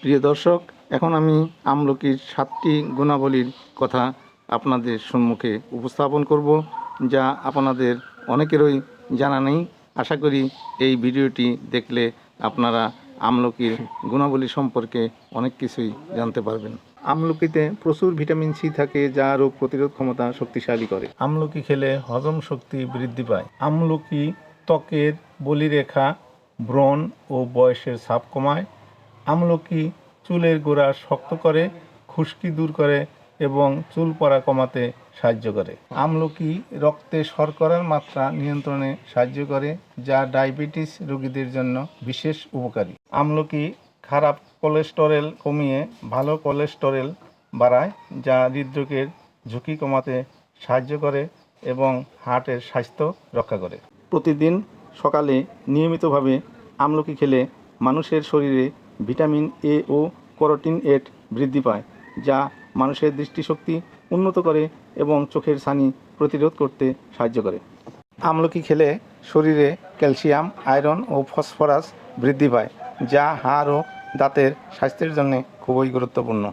প্রিয় দর্শক, এখন আমি আমলকির 7টি গুণাবলীর কথা আপনাদের সম্মুখে উপস্থাপন করব, যা আপনাদের অনেকেরই জানা নেই। আশা করি এই ভিডিওটি দেখলে আপনারা আমলকির গুণাবলী সম্পর্কে অনেক কিছুই জানতে পারবেন। আমলকিতে প্রচুর ভিটামিন সি থাকে, যা রোগ প্রতিরোধ ক্ষমতা শক্তিশালী করে। আমলকি খেলে হজম শক্তি বৃদ্ধি পায়। আমলকি ত্বকের বলিরেখা, ব্রণ ও বয়সের ছাপ কমায়। আমলকি চুলের গোড়া শক্ত করে, খুশকি দূর করে এবং চুল পড়া কমাতে সাহায্য করে। আমলকি রক্তে শর্করার মাত্রা নিয়ন্ত্রণে সাহায্য করে, যা ডায়াবেটিস রোগীদের জন্য বিশেষ উপকারী। আমলকি খারাপ কোলেস্টেরল কমিয়ে ভালো কোলেস্টেরল বাড়ায়, যা হৃদরোগের ঝুঁকি কমাতে সাহায্য করে এবং হার্টের স্বাস্থ্য রক্ষা করে। প্রতিদিন সকালে নিয়মিতভাবে আমলকি খেলে মানুষের শরীরে ভিটামিন এ ও ক্যারোটিন বৃদ্ধি পায়, যা মানুষের দৃষ্টিশক্তি উন্নত করে এবং চোখের ছানি প্রতিরোধ করতে সাহায্য করে। আমলকি খেলে শরীরে ক্যালসিয়াম, আয়রন ও ফসফরাস বৃদ্ধি পায়, যা হাড় ও দাঁতের স্বাস্থ্যের জন্য খুবই গুরুত্বপূর্ণ।